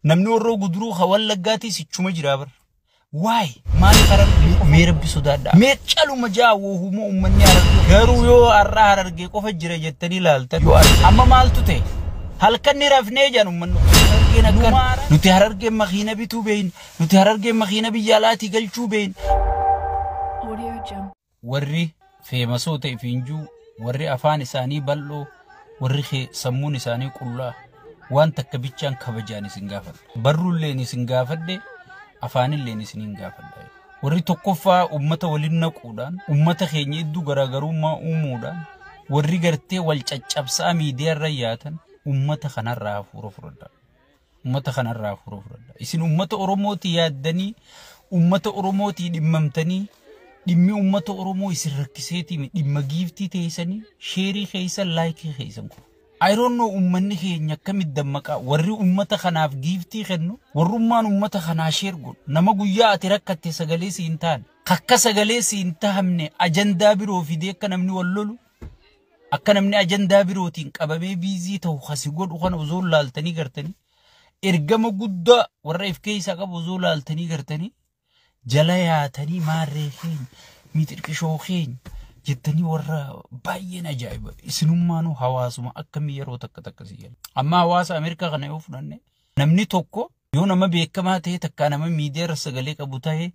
namni warroo guduruu hawallaggaati sichuma jira bar waay maali qarar mee rabbi sodaadha mee caluma jaawoo humo ummanni ararge garuu yoo arraa ararge qofa jira jettanii laaltan yoo amma maaltu ta'e halkanni rafnee jaan ummannu argeen akkan nuti ararge makiina bituu beeyin nuti ararge makiina biyyaalaatii galchuu beeyin warri feemasoo ta'e fiinjuu warri afaan isaanii bal'oo warri sammuun isaanii qullaa waan takka bichaan kabajaan isin gaafadhe barruulleen isin gaafadhe afaanilleen isin gaafadhe warri tokkoffaa ummata waliin naquudhaan ummata keenya iddoo garaagarummaa uumuudhaan warri gartee wal caccabsaa miidiyaarra yaatan ummata kanarraa hafuura fudhadha ummata kanarraa hafuura fudhadha isin ummata Oromooti yaaddanii ummata Oromooti dhimmamtanii dhimmi ummata Oromoo isin rakkiseeti dhimma giiftii teessanii sheerii keessan laayikii keessan I don't know ummanni keenya akkamitti dammaqa warri ummata kanaaf giiftii kennu warrummaan ummata kanaa sheer godhu nama guyyaa ati rakkatte sagalee siin taane akka sagalee siin tahamne ajandaa biroo fidee akka namni wal lolu akka namni ajandaa birootiin qabamee biizii ta'u hasi godhu kana osoo laaltanii gartanii ergama guddaa warra if keessa qabu osoo laaltanii gartanii jala yaatanii maarree keenya miixirqishoo keenya jettanii warra baay'een ajaa'iba isinummaanuu hawaasuma akkamii yeroo takka siyan amma hawaasa Ameerikaa kana yoo fudhanne namni tokko yoo nama beekamaa ta'e takka nama miidiyaarra sagalee qabu ta'e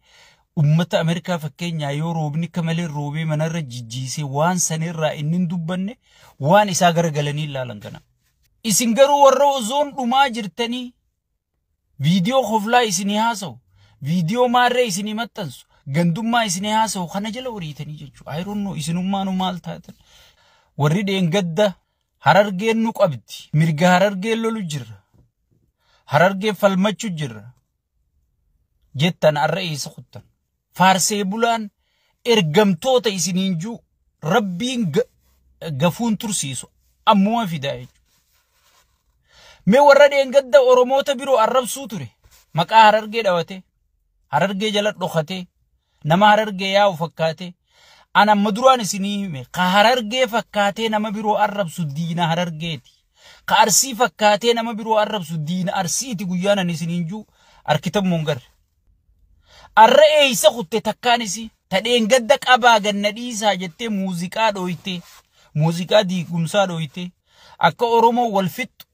ummata Ameerikaa fakkeenyaa yoo roobni kamalee roobee manarra jijjiisee waan sanirraa inni dubbanne waan isaa garagalanii ilaalan kana isin garuu warra ozoon dhumaa jirtanii viidiyoo hoflaa isinii haasa'u viidiyoo maarree isinii maxxansu gandummaa isin haasa'u kana jala wariitanii jechuudha. I don't know isinummaanu maal taatan. Warri dheengadda harargeen nu qabdi. Mirga harargeen lolu jirra. Harargeen falmachu jirra. Jettan arra eessa kuttan. Faarsee bulaan ergamtoota isiniin juu rabbiin gafuun tursiisu ammuma fidaa jechuudha. Mee warra dheengadda Oromoota biroo arrabsuu ture. Maqaa harargee dhawate. Harargee jala dhokate. nama harargee yaa'u fakkaate ana maduraan isinii hime ka harargee fakkaate nama biroo arrabsu diina harargeeti ka arsii fakkaate nama biroo arrabsu diina arsiiti guyyaana isiniin juu arkitammoon gar arra eeysa kutte takkaanis tadheen gadda qabaa ganna dhiisaa jettee muuziqaa dhooyte muuziqaa diigumsaa dhooyte akka Oromoo wal fixxu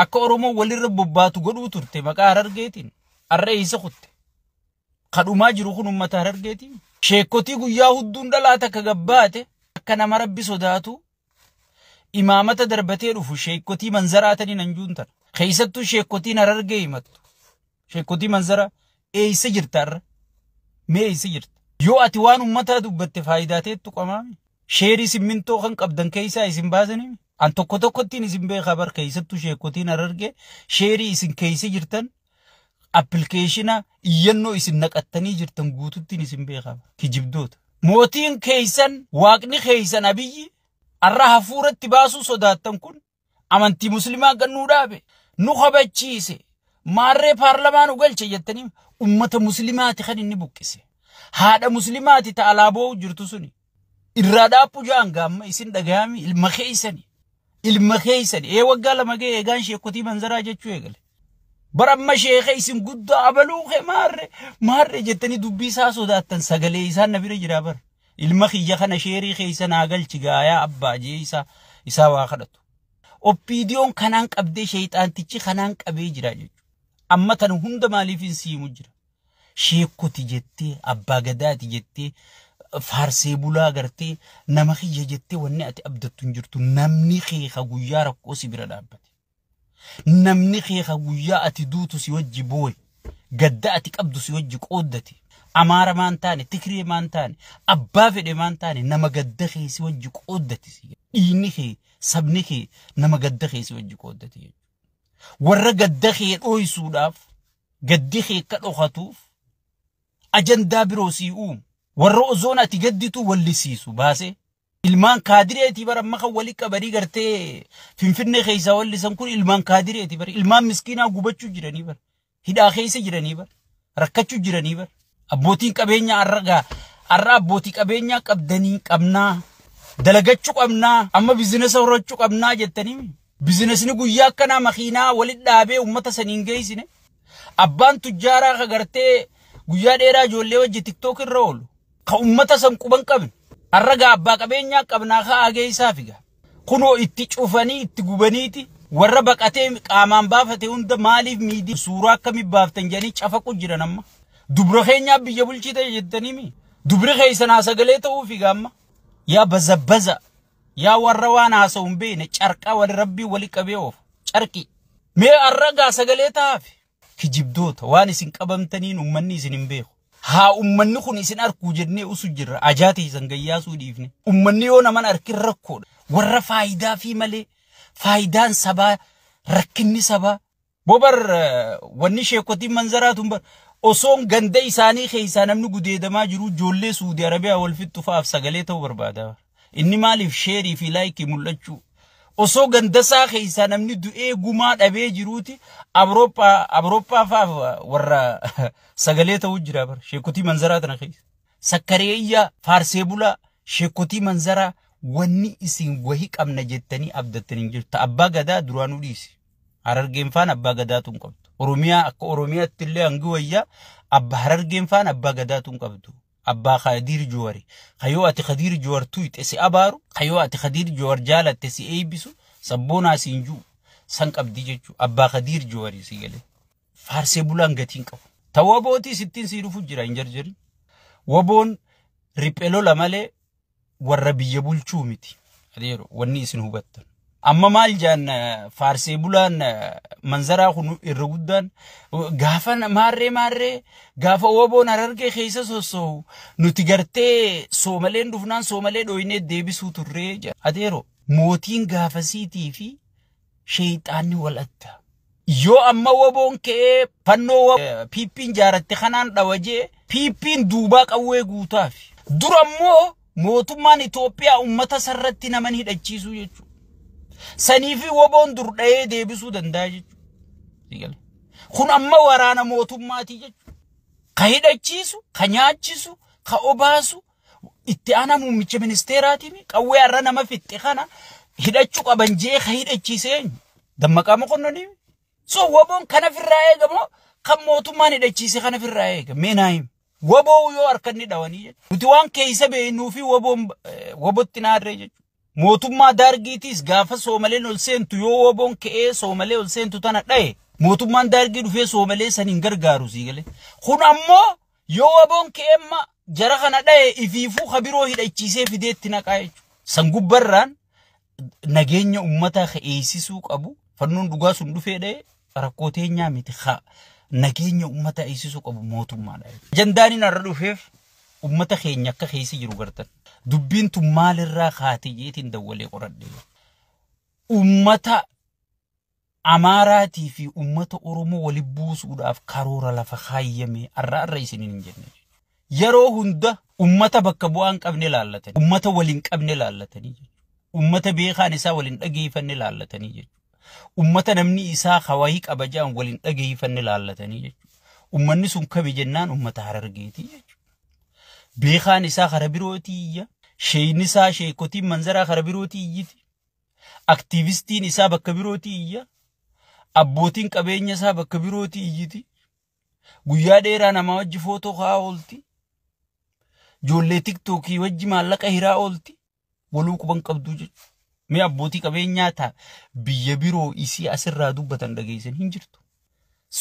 akka Oromoo walirra bobbaatu godhuu turte maqaa harargeetiin arra eeysa kutte kadhumaa jiru kun ummata harargeeti sheekotii guyyaa hudduun dhalaata ka gabbaate akka nama rabbi sodaatu imaamata darbatee dhufu sheekotii manzaraatanii nan juuntan keessattuu sheekotiin harargee himattu sheekotii manzara eeysa jirtarra mee eeysa jirta yoo ati waan ummataa dubbatte faayidaateettu qamaami sheerii simmintoo kan qabdan keessaa isin baasanii an tokko tokkottiin isin beekaa bar keessattuu sheekotiin harargee sheerii isin keessa jirtan application iyyannoo isin naqattanii jirtan guututtiin isin beekama kijibdoota mootiin keeysan waaqni keeysan abiyyi arra hafuuratti baasuu sodaattan kun amantii muslimaa gannuu dhaabe nu qabachiise maarree paarlamaan u galche jettanii ummata muslimaati kan inni buqqise haadha muslimaati ta alaaboo jirtu suni irraa dhaaphu jaan gaamma isin dhagaami ilma keeysan waggaa lama ga'e eegaan sheekotii manzaraa jechuu eegale baramma sheekhe isin guddaa abaluuke maarre jettanii dubbii isaa sodaattan sagalee isaan na bira jira bar ilma kiyya kana sheerii keessa naa galchi gaayaa abbaa jee isaa waa kadhatu oppiidiyoon kanaan qabdee sheeyxaantichi kanaan qabee jira jechuudha amma tan hunda maaliif hin siimu jira sheekoti jettee abbaa gadaati jettee faarsee bulaa gartee nama kiyya jettee wanni ati abdattu hin jirtu namni keeka guyyaa rakkoo si bira dhaabbate namni keeka guyyaa ati duutu si wajji booy gadda ati qabdu si wajji qooddate amaara maan taane tikiree maan taane abbaa fedhe maan taane nama gadda kee si wajji qooddate dhiinni kee sabni kee nama gadda kee si wajji qooddate warra gadda kee dhooysuudhaaf gaddi kee akka dhokatuuf ajandaa biroo sii uumu warra ozoon ati gadditu wallisiisu baasee ilmaan kaadireeti bar amma kan wali qabanii gartee finfinnee keessa wallisan kun ilmaan kaadireeti bar ilmaan miskiinaa gubachuu jiranii bar hidhaa keessa jiranii bar rakkachuu jiranii bar abbootiin qabeenyaa arra abbootii qabeenyaa qabdanii qabnaa dalagachuu qabnaa amma biizinesa horachuu qabnaa jettanii bizinesni guyyaa akkanaa makiinaa walit dhaabee ummata saniin geessine abbaan tujjaaraa ka gartee guyyaa dheeraa ijoollee wajji tiktook irra oolu ka ummata san quban qabne arraga abbaa qabeenyaa qabnaa ka ageessaa figa kunoo itti cufanii itti gubaniiti warra baqatee qaamaan baafate hunda maaliif miidii suuraa akkamii baaftan jedhanii cafaqu jiran amma dubra keenyaa biyya bulchite jettanii mi dubri keessanaa sagalee ta'uu figa amma yaa bazabbaza yaa warra waan haasa'uun beene carqaa wal rabbii wali qabee oofu carqi mee arragaa sagalee ta'aaf kijibdoota waan isin qabamtaniin ummanni isin hin beeku haa ummanni kun isin arkuu jennee usu jirra ajaati isin gayyaasuu dhiifne ummanni yoo naman arkin rakkoodha warra faayidaa fi malee faayidaan sabaa rakkinni sabaa bobar wanni sheekotiin manzaraatuun bar osoon ganda isaanii keessaa namni gudeedamaa jiru ijoollee Suudi Arabiyaa wal fixufaaf sagalee ta'uu barbaada inni maaliif sheerii fi laayikii mul'achuu osoo gandasaa keessaa namni du'ee gumaa dhabee jiruuti Awurooppaa faaf warra sagalee ta'uu jira bar sheekotii manzaraa tana keessa sakkareeyyaa faarsee bulaa sheekotii manzaraa wanni isin wahii qabna jettanii abdattanii jirtu abbaa gadaa duraanuu dhiisi Harargeen faan abbaa gadaatuun qabdu Oromiyaa akka Oromiyaatti illee hangi wayyaa abbaa Harargeen faan abbaa gadaatuun qabdu abbaa Khadiir Joowari kayoo ati Khadiir Joowar tuite si abaaru kayoo ati Khadiir Joowar jaalatte si eebisu sabboonaa siinjuu san qabdi jechu abbaa Khadiir Joowari si galee faarsee bulaan gatiin qabu tawabootii sittiin si dhufu jira hin jarjarin waboon riphelo lamalee warra biyya bulchuu miti adeero wanni isin hubattan amma maal jaan faarsee bulaan manzaraa kun irra guddaan gaafa maarree gaafa waboon Harargee keessa sossoo nuti gartee soomaleen dhufnaan soomalee dhoynee deebisuu turree jaa adeero mootiin gaafasiitii fi sheeyxaanni wal adda yoo amma waboon kee fannoo piippiin jaaratte kanaan dhawajee piippiin duubaa qawwee guutaaf durammoo mootummaan Itoophiyaa ummata sarratti naman hidhachiisuu jechuudha saniifi waboon dur dha'ee deebisuu danda'a jechuudha kun amma waraana mootummaatii jechuudha ka hidhachiisu ka nyaachisu ka obaasu itti aanaa muummicha ministeeraatiin qawwee har'a nama fixxe kana hidhachuu qaban jee ka hidhachiisee dammaqaa moqonnanii so waboon kana firraa eegamoo kan mootummaan hidhachiise kana firraa eega meenaayim waboo yoo arkanni dhawanii nuti waan keessa beeknuu fi wabotti naarree jechuudha mootummaa daargiitis gaafa soomaleen ol seentu yoo waboon ka'ee soomalee ol seentu tana dhaye mootummaan daargii dhufee soomalee saniin gargaaru sii galee kun ammoo yoo waboon ka'ee amma jara kana dhaye ifiifuu kabiroo hidhachiisee fideetti naqaa jechuudha san gubbarraan nageenya ummataa eeysisuu qabu fannoon dhugaa sun dhufee dhaye rakkoo teenyaa miti nageenya ummata eeysisuu qabu mootummaadha ajandaaniin har'a dhufeef ummata keenya akka keessa jiru gartan dubbiin tun maalirraa kaatiyyeetiin dawwalee qoradhe ummata Amaaraatii fi ummata Oromoo waliin buusuudhaaf karoora lafa kaayyame arra isiniin hin jenne yeroo hunda ummata bakka bu'aan qabne laallatanii ummata waliin qabne laallatanii ummata beekaan isaa waliin dhageeffanne laallatanii ummata namni isaa hawayii qabajaan waliin dhageeffanne laallatanii jechuudha ummanni sun kami jennaan ummata Harargeetii jechuudha beekaan isaa kara birootii sheeyni isaa sheekotiin manzaraa kara birootii iyyiti aktiivistiin isaa bakka birootii iyya abbootiin qabeenya isaa bakka birootii iyyiti guyyaa dheeraa nama wajji footoo kaa oolti ijoollee tiktookii wajji maallaqa hiraa oolti waluu quban qabdu jechuudha mee abbootii qabeenyaa ta'a biyya biroo isii asirraa dubbatan dhageessan hin jirtu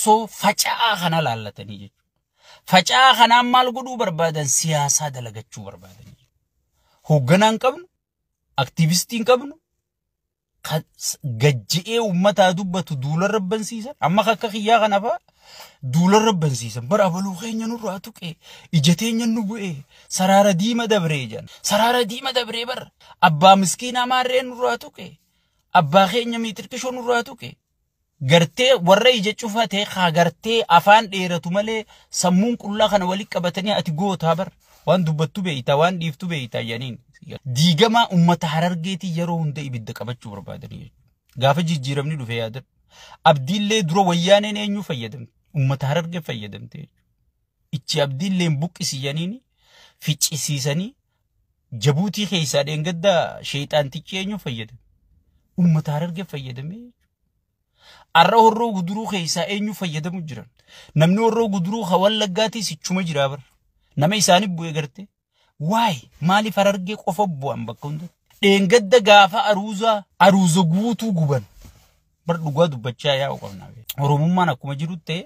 so faca'aa kana laallatanii jechuudha faca'aa kanaan maal godhuu barbaadan siyaasaa dalagachuu barbaadan hoogganaan qabnu aktiivistiin qabnu gajji'ee ummataa dubbatu duula rabbansiisan amma akka kiyyaa kana fa'a duula rabbansiisan bara abaluu keenya nurraa tuqee ija teenya nu bu'ee saraara diima dabree jan saraara diima dabree bara abbaa miskiinaa maarree nurraa tuqee abbaa keenya miitirkishoo nurraa tuqee gartee warra ija cufatee kaa gartee afaan dheeratu malee sammuun qullaa kana walitti qabatanii ati gootaa bara waan dubbattu beeyta waan dhiiftu beeyta janiin diigama ummata Harargeetii yeroo hunda ibidda qabachuu barbaadanii gaafa jijjiiramni dhufe yaadan abdiillee dura wayyaaneen eenyu fayyadamte ummata Harargee fayyadamte ichi abdiillee buqqisiyaniin ficcisiisanii Jabuutii keessaa dheengadda sheeyxaantichi eenyu fayyadame ummata Harargee fayyadamee arra horroo guduruu keessaa eenyu fayyadamu jiran namni horroo guduruu Wallaggaatti sichuma jira bar nama isaanii bu'ee garte waay maaliif Harargee qofa bu'an bakka hunda dheengadda gaafa aruuza guutuu guban bar dhugaa dubbachaa yaa'u qabna oromummaan akkuma jiru ta'e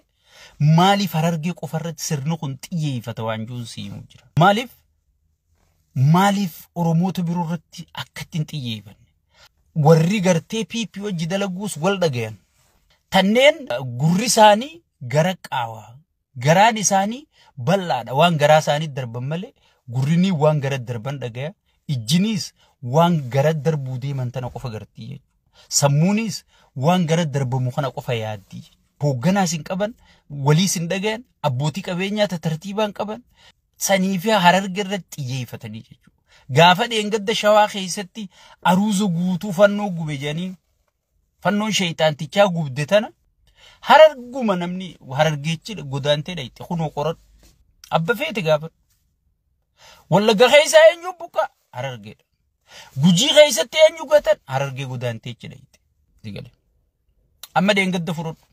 maaliif Harargee qofa irratti sirni kun xiyyeeffata waan jiru siimu jira maaliif oromoota biroo irratti akkattiin xiyyeeffanne warri gartee PP wajji dalaguus wal dhagayan tanneen gurri isaanii gara qaawaa garaan isaanii bal'aadha waan garaa isaanii darban malee gurrini waan gara darban dhagaya ijjiniis waan gara darbuu deeman tana qofa gartii sammuunis waan gara darbamu kana qofa yaaddi hoogganaas hin qaban waliis hin dhagayan abbootii qabeenyaa tartiibaan qaban sanii fi Harargee irratti xiyyeeffatanii jechuudha gaafa dheengadda shawaa keessatti aruuza guutuu fannoo gube jedhanii fannoon shayxaantichaa gubde tana Hararguma namni Harargeechi godaantee dhayte kunoo qoradhu abba feete gaafa Wallagga keessa eenyu buqa Harargeedha Gujii keessatti eenyu gatan Harargee godaanteechi dhayte digale amma dheengadda fudhadhu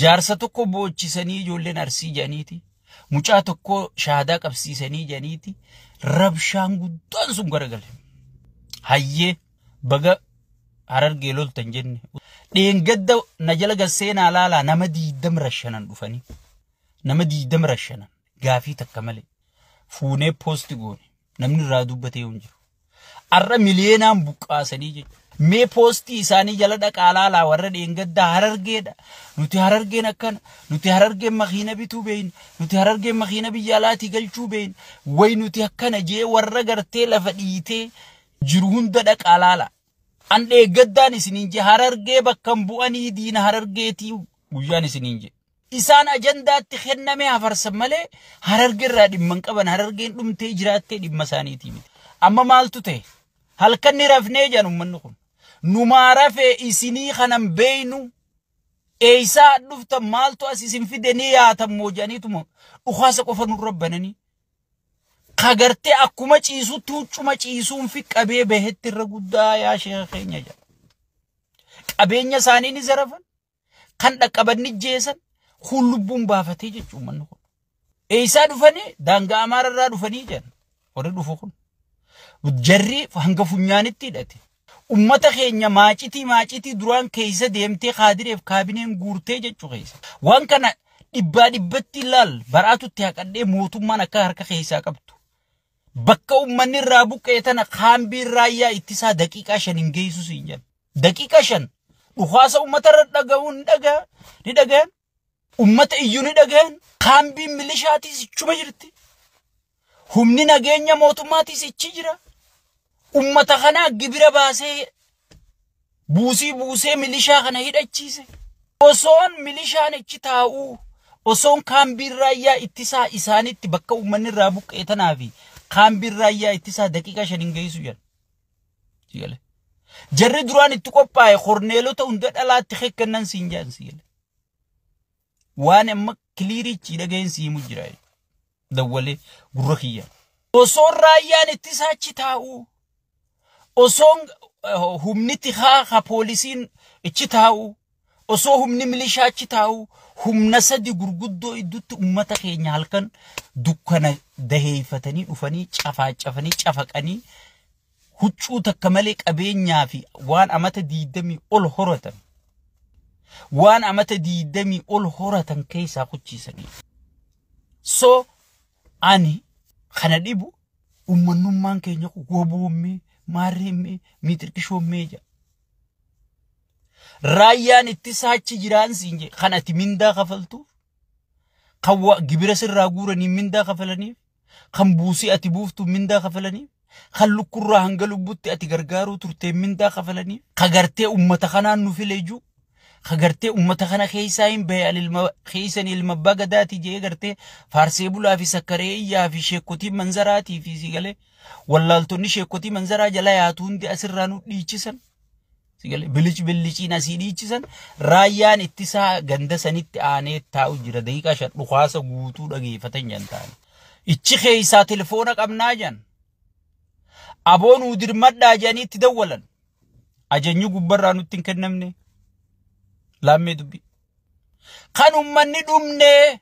jaarsa tokko boochisanii ijoolleen Arsii jedhaniiti mucaa tokko shaadaa qabsiisanii jedhaniiti rabshaan guddaan sun garagale hayyee baga Harargee loltan jenne dheengadda na jala gasseenaa laalaa nama 20 rashanan dhufanii nama 20 rashanan gaafii takka malee fuunee poosti goone namni irraa dubbatee hin jiru arra miliyeenaan buqqaasanii jechuudha mee poosti isaanii jala dhaqaa laalaa warra dheengadda Harargeedha nuti Harargeen akkana nuti Harargeen makiina bituu beeyna nuti Harargeen makiina biyya alaatii galchuu beeyna way nuti akkana jee warra gartee lafa dhiitee jiru hunda dhaqaa laalaa an dheengaddaan isiniin je Harargee bakkan bu'anii diina Harargeetii guyyaan isiniin je isaan ajandaatti kenname hafarsan malee Harargee irraa dhimman qaban Harargeen dhumtee jiraattee dhimma isaaniitii miti amma maaltu ta'e halkanni rafnee jedhan ummanni kun numaa rafee isinii kanan beeynu eeysaa dhuftan maaltu as isin fidanii yaatan moo jedhaniituma dhukaasa qofa nurra bananii kagartee akkuma ciisutti huccuma ciisuun fi qabee bahetti irra guddaa yaa sheekha keenya jedha qabeenya isaanii ni zarafan kan dhaqqaban ni jeesan kun lubbuun baafatee jechuun manni kun eeysaa dhufanii daangaa Amaararraa dhufanii jedhan warri dhufu kun jarri hanga funyaanitti hidhate ummata keenya maacitii duraan keessa deemtee Kaadireef kaabineen guurtee jechuu keessa waan kana dhibbatti ilaal baraatutti haqadhee mootummaan akka harka keessaa qabdu bakka ummanni irraa buqqee tana kaambii raayyaa ittisaa daqiiqaa 5 hin geessu siin jedhan daqiiqaa 5 dhukaasa ummata irra dhaga'uun ni dhagayan ummata iyyuu ni dhagayan kaambiin milishaatis ichuma jirti humni nageenya mootummaatis ichi jira ummata kana gibira baasee buusee milishaa kana hidhachiise osoon milishaan ichi taa'u osoon kaambiin raayyaa ittisaa isaanitti bakka ummanni irraa buqqee tanaafi kaambiin raayyaa ittisaa daqiiqaa 5 hin geessu jedhan jarri duraan itti qophaa'e korneelota hunda dhalaatti kennan siin jedhan siile waan amma kiliirichi dhageen siimu jira dawwalee gurra kiyya osoon raayyaan ittisaa achi taa'u osoon humni tikaa poolisiin ichi taa'u osoo humni milishaa achi taa'u humna sadi gurguddoo iddutti ummata keenya halkan dukkana daheeffatanii dhufanii cafaqanii huccuu takka malee qabeenyaa fi waan amata 20 ol horatan waan amata 20 ol horatan keessaa kuchiisanii so ani kana dhibu ummannummaan keenya goboomee maarreemee miitirqishoomee jira raayyaan ittisaa achi jiraan siin je kan ati mindaa kafaltuuf kan gibira sirraa guuranii mindaa kafalaniif kan buusii ati buuftu mindaa kafalaniif kan lukkurraa hanga lubbutti ati gargaaruu turtee mindaa kafalaniif kagartee ummata kanaan nu fileejuu kagartee ummata kana keessaa hin bahe keessan ilma bagadaati jee gartee faarsee bulaa fi sakkareeyyaa fi sheekotii manzaraatii fi sigalee wallaaltonni sheekotii manzaraa jala yaatu hundi asirraa nu dhiichisan sigalee biliciin asii dhiichisan raayyaan ittisaa ganda sanitti aanee taa'u jira daqiiqaa 5 dhukaasa guutuu dhageeffatan jantaan ichi keessaa telefoona qabnaa jan aboon udirmadhaa janiitti dawwalan Ajajni gubbarraa nutti hin kennamne. Laammee dubbii. Kan ummanni dhumne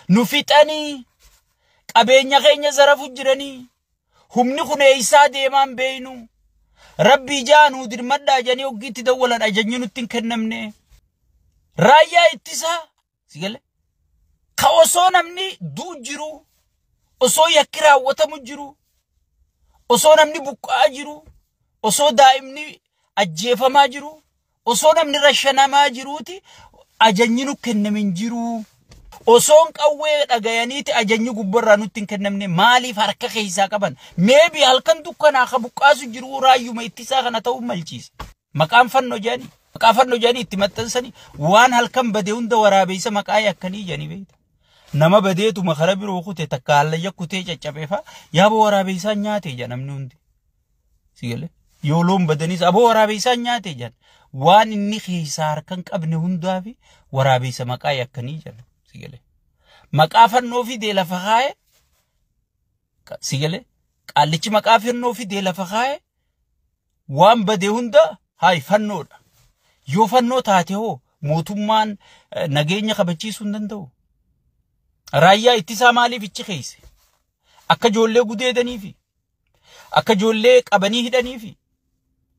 nu fixanii qabeenya keenya zarafu jiranii humni kun eeysaa deemaan beeynu rabbii jaanuu dirmadhaa janii hoggiitti dawwalan ajajni nutti hin kennamne. Raayyaa ittisaa sigale ka osoo namni duu jiru osoo yakki raawwatamu jiru osoo namni buqqaa jiru osoo daa'imni ajjeefamaa jiru osoo namni rashanamaa jiruuti ajajni nu kennamin jiru. Osoon qawwee dhagayaniiti ajajni gubbarraa nutti hin kennamne maaliif harka keessaa qaban meebi halkan dukkanaa ka buqqaasu jiru raayyuma ittisaa kana ta'uu malchiisa. Maqaan fannoo jaanii itti maxxansanii waan halkan badee hunda waraabeysa maqaa yakkanii janii beeyta. Nama badeetu makara biroo kute takka hallayya kutee caccabeefa yaaba waraabeysaa nyaate jaa namni hundi. Sigale yoo loon badanis aboo waraabeysaa nyaate jaa waan inni keessaa harkan qabne hundaa fi waraabeysa maqaa yakkanii jaa. Sigale maqaa fannoo fi dee lafa kaaye sigale qaallichi maqaa fannoo fi dee lafa kaaye waan badee hunda haay fannoodha. Yoo fannoo taate hoo mootummaan nageenya kabachiisuu hin danda'u. Raayyaa ittisaa maaliif ichi keeyse akka ijoollee gudeedaniifi akka ijoollee qabanii hidhaniifi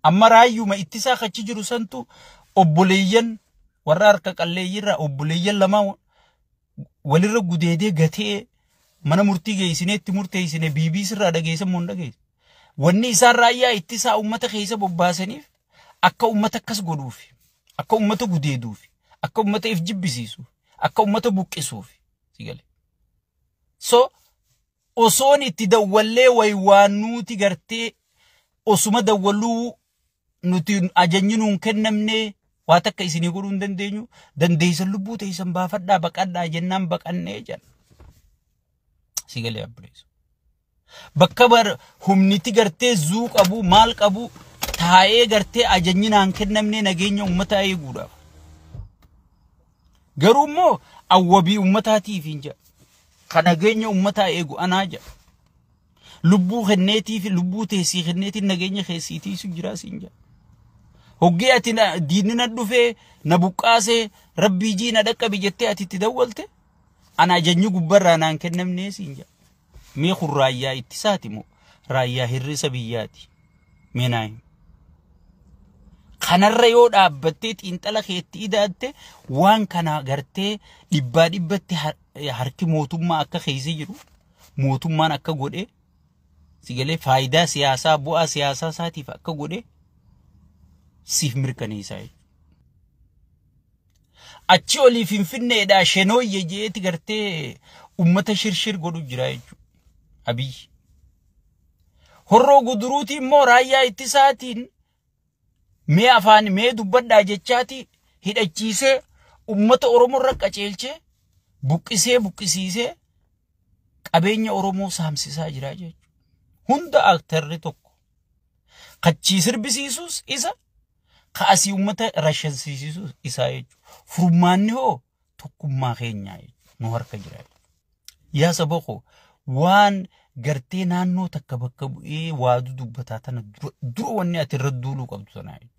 amma raayyuma ittisaa kachi jiru santu obboleeyyan warra harka qalleeyyirraa obboleeyyan lamaa walirra gudeedee gatee mana murtii geessine itti murteessine BBC irraa dhageessan moo dhageesse. Wanni isaan raayyaa ittisaa ummata keessa bobbaasaniif akka ummata akkas godhuufi akka ummata gudeeduufi akka ummata if jibbisiisuuf akka ummata buqqisuufi sigale. So osoon itti dawwallee waywaan nuti gartee osuma dawwaluu nuti ajajni nuun kennamne waa takka isinii godhuu hin dandeenyu dandeeysan lubbuu teeysan baafadhaa baqadhaa jennaan baqannee jedhan. Sigale abbuleessu. Bakka bar humniti gartee zuu qabu maal qabu taa'ee gartee ajajni naan kennamne nageenya uummataa eeguudhaaf. Garuu immoo awwabii uummataatiif hin jedha. Kan nageenya uummataa eegu anaa jedha. Lubbuu kenneetii fi lubbuu teessii kenneetiin nageenya keessiitiisu jiraas hin jedha. Hoggee ati diinni na dhufee na buqqaasee rabbii jii na dhaqqabi jettee ati itti dawwalte ana ajajni gubbarraa naan kennamnee siin jedha. Mee kun raayyaa ittisaati moo raayyaa hirrisa biyyaati? Meenaayi. Kanarra yoo dhaabbattee xiinxala keetti idaatte waan kana gartee dhibbaa dhibbatti harki mootummaa akka keessa jiru mootummaan akka godhe sigalee faayidaa siyaasaa bu'aa siyaasaa isaatiif akka godhe siif mirkaneessaa jechuudha. Achi olii Finfinneedhaa shenooyye jeeti gartee ummata shirshir godhu jira jechuudha. Abiyyi. Horroo guduruuti immoo raayyaa ittisaatiin mee afaan mee dubbadhaa jechaati hidhachiisee ummata Oromoo irra qaceelchee buqqisiisee qabeenya Oromoo saamsisaa jira jechuudha. Hunda aktarri tokko kachii sirbisiisuus isa kaasii ummata rashansiisuus isaa jechuudha. Furmaanni hoo tokkummaa keenyaa jechuudha nu harka jira. Yaa saba koo waan gartee naannoo takka bakka bu'ee waadu dubbataa tana dura wanni ati irra duuluu qabdu sanaa jechuudha.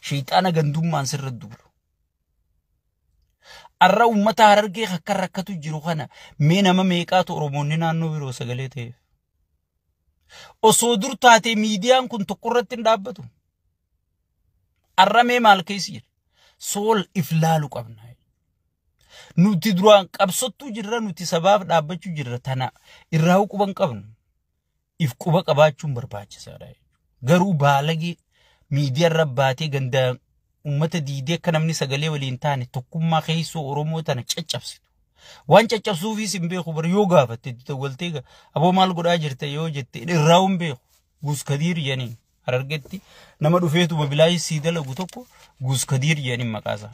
Shayxaana gandummaan sirra duulu. Arra ummata Harargee akka rakkatu jiru kana mee nama meeqaatu Oromoonni naannoo biroo sagalee ta'eef. Osoo dur taate miidiyaan kun tokko irratti hin dhaabbatu. Arra mee maal keessa jira? Sool if laalu qabna. Nuti duraan qabsottuu jirra nuti sabaaf dhaabbachuu jirra tana irraa quban qabnu. If quba qabaachuun barbaachisaadha. Garuu baalagee miidiyaa irra baatee ganda ummata diidee akka namni sagalee waliin taane tokkummaa keessoo Oromoo tana caccabsitu. Waan caccabsuufis hin beeku bar yoo gaafatte dawwaltee aboo maal godhaa jirta yoo jette irraa hin beeku. Guuskadiir janiin Harargeetti nama dhufeetu mobilaayii sii dalagu tokko Guuskadiir janiin maqaasaa.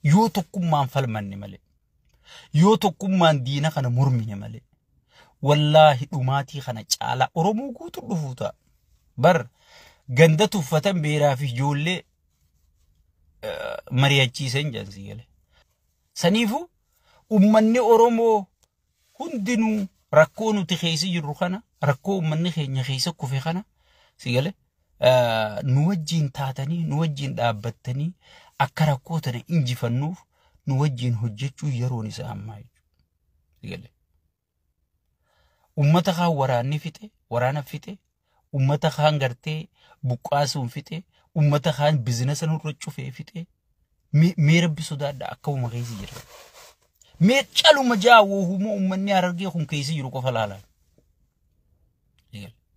Yoo tokkummaan falmanne malee. Yoo tokkummaan diina kana mormine malee. Wallaahi dhumaatii kana caalaa Oromoo guutuu dhufuu ta'a. Bar ganda tuffatan beeraa fi ijoollee mari'achiisan jansi gale. Saniifu ummanni Oromoo hundinuu rakkoo nuti keessa jirru kana rakkoo ummanni keenya keessa kufe kana si gale nu wajjin taatanii nu wajjin dhaabbattanii akka rakkoo tana injifannuuf nu wajjin hojjechuu yeroon isaa ammaa jechuudha. Ummata kaan waraanni fixe waraana fixe ummata kaan gartee buqqaasuun fixe ummata kaan biizinasa nurra cufee fixe mee rabbi sodaadha akka uma keessa jira. Mee caluma jaawoo humoo ummanni Harargee kun keessa jiru qofa laala.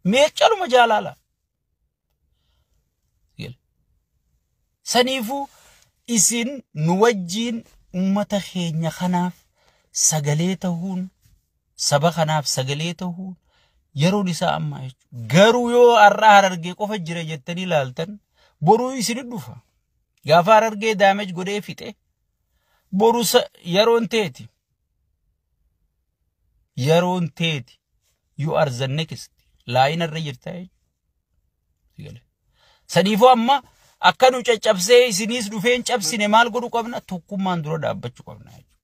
Mee caluma jaalaala. Saniifu isin nu wajjin ummata keenya kanaaf sagalee ta'uun saba kanaaf sagalee ta'uun yeroon isaa ammaa jechuudha. Garuu yoo har'a Harargee qofa jira jettanii ilaaltan boruu isin dhufa. Gaafa Harargee daamej godhee fixe boruu yeroon teeti. Yeroon teeti. You are the next. Laayina irra jirta jechuudha. Saniifu amma akka nu caccabsee isinis dhufeen cabsine maal godhu qabna tokkummaan dura dhaabbachuu qabna.